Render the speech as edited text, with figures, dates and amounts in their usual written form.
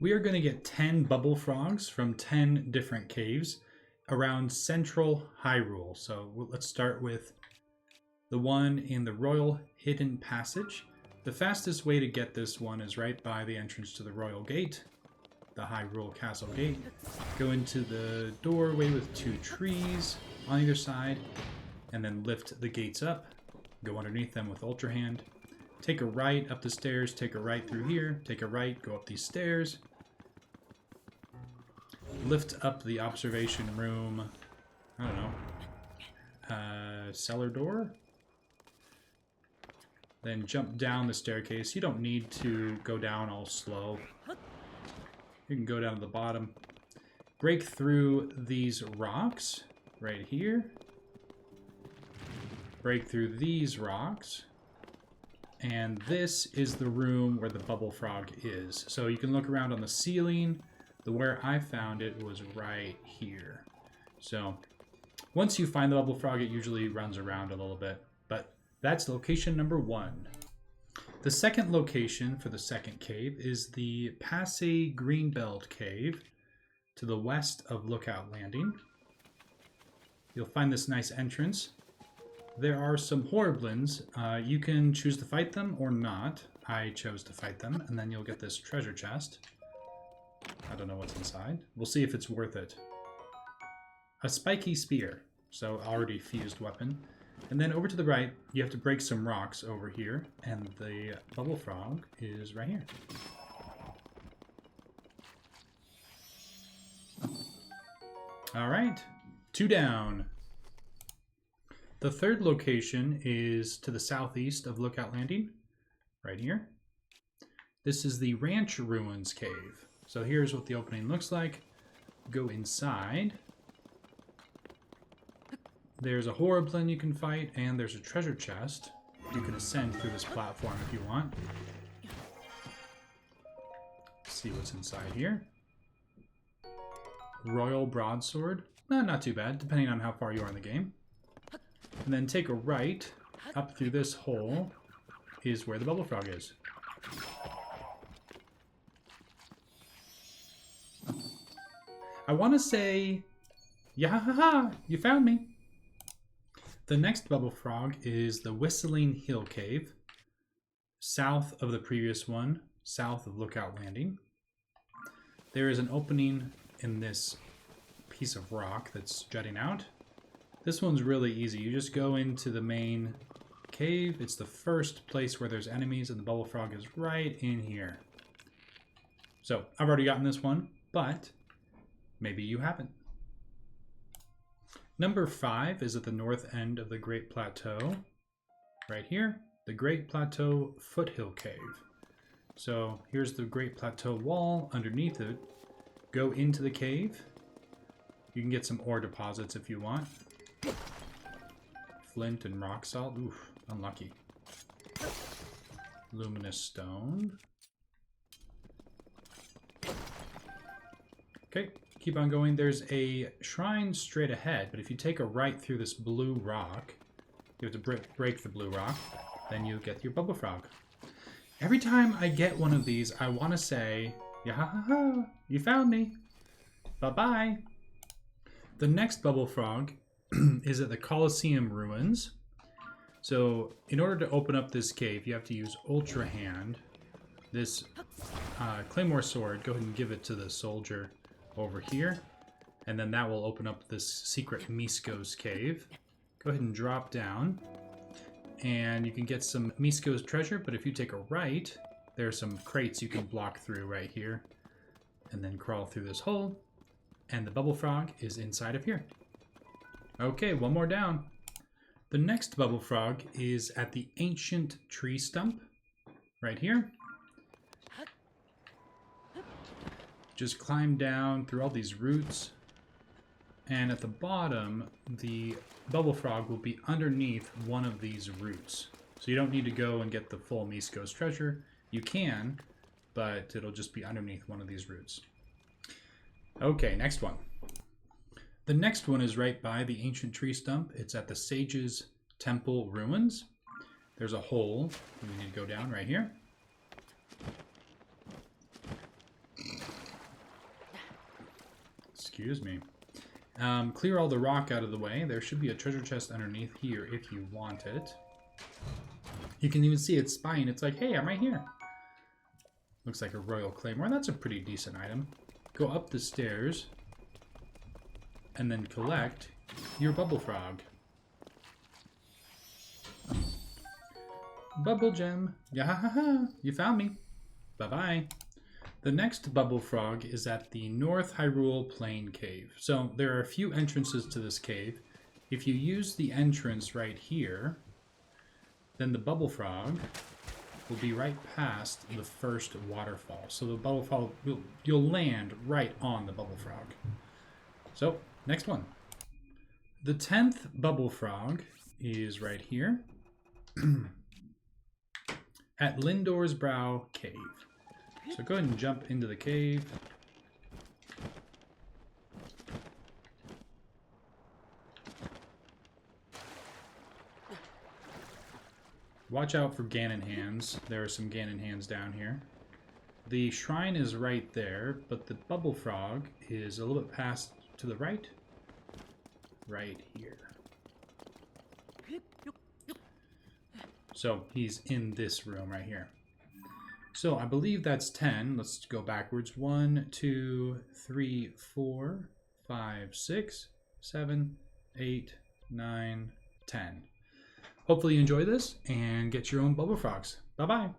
We are going to get 10 bubble frogs from 10 different caves around central Hyrule. So let's start with the one in the Royal Hidden Passage. The fastest way to get this one is right by the entrance to the Royal Gate, the Hyrule Castle Gate. Go into the doorway with 2 trees on either side, and then lift the gates up. Go underneath them with Ultra Hand. Take a right up the stairs, take a right through here, take a right, go up these stairs. Lift up the observation room, I don't know, cellar door? Then jump down the staircase. You don't need to go down all slow. You can go down to the bottom. Break through these rocks right here. Break through these rocks. And this is the room where the bubble frog is. So you can look around on the ceiling. Where I found it was right here. So once you find the bubble frog, it usually runs around a little bit. But that's location number 1. The second location for the second cave is the Passe Greenbelt cave to the west of Lookout Landing. You'll find this nice entrance. There are some Horriblins. You can choose to fight them or not. I chose to fight them, and then you'll get this treasure chest. I don't know what's inside. We'll see if it's worth it. A spiky spear, so already fused weapon. And then over to the right, you have to break some rocks over here, and the bubble frog is right here. All right, 2 down. The third location is to the southeast of Lookout Landing, right here. This is the Ranch Ruins cave. So here's what the opening looks like. Go inside. There's a Horriblin you can fight, and there's a treasure chest. You can ascend through this platform if you want. See what's inside here. Royal Broadsword. Not too bad, depending on how far you are in the game. And then take a right. Up through this hole is where the bubble frog is. I want to say, yeah, you found me. The next bubble frog is the Whistling Hill Cave, south of the previous one, south of Lookout Landing. There is an opening in this piece of rock that's jutting out. This one's really easy. You just go into the main cave. It's the first place where there's enemies, and the bubble frog is right in here. So I've already gotten this one, but maybe you haven't. Number 5 is at the north end of the Great Plateau, right here, the Great Plateau Foothill Cave. So here's the Great Plateau wall. Underneath it, go into the cave. You can get some ore deposits if you want. Flint and rock salt. Oof, unlucky. Luminous stone. Okay, keep on going. There's a shrine straight ahead, but if you take a right through this blue rock, you have to break the blue rock, then you get your bubble frog. Every time I get one of these, I want to say, yeah, you found me. Bye-bye. The next bubble frog is at the Coliseum ruins. So in order to open up this cave, you have to use Ultra Hand. This Claymore sword, go ahead and give it to the soldier over here, and then that will open up this secret Misko's cave. Go ahead and drop down, and you can get some Misko's treasure, but if you take a right, there are some crates you can block through right here, and then crawl through this hole, and the bubble frog is inside of here. Okay, one more down. The next bubble frog is at the ancient tree stump, right here. Just climb down through all these roots, and at the bottom, the bubble frog will be underneath one of these roots. So you don't need to go and get the full Misko's treasure. You can, but it'll just be underneath one of these roots. Okay, next one. The next one is right by the ancient tree stump. It's at the Sage's Temple ruins. There's a hole we need to go down right here. Excuse me. Clear all the rock out of the way. There should be a treasure chest underneath here if you want it. You can even see its spine. It's like, hey, I'm right here. Looks like a royal claymore. That's a pretty decent item. Go up the stairs and then collect your bubble frog. Bubble gem. Yahaha! You found me. Bye-bye. The next bubble frog is at the North Hyrule Plain Cave. So there are a few entrances to this cave. If you use the entrance right here, then the bubble frog will be right past the first waterfall. So the bubble frog, you'll land right on the bubble frog. So, next one. The 10th bubble frog is right here at Lindor's Brow Cave. So go ahead and jump into the cave. Watch out for Ganon hands. There are some Ganon hands down here. The shrine is right there, but the bubble frog is a little bit past to the right. Right here. So he's in this room right here. So I believe that's 10. Let's go backwards. 1, 2, 3, 4, 5, 6, 7, 8, 9, 10. Hopefully you enjoy this and get your own bubble frogs. Bye-bye.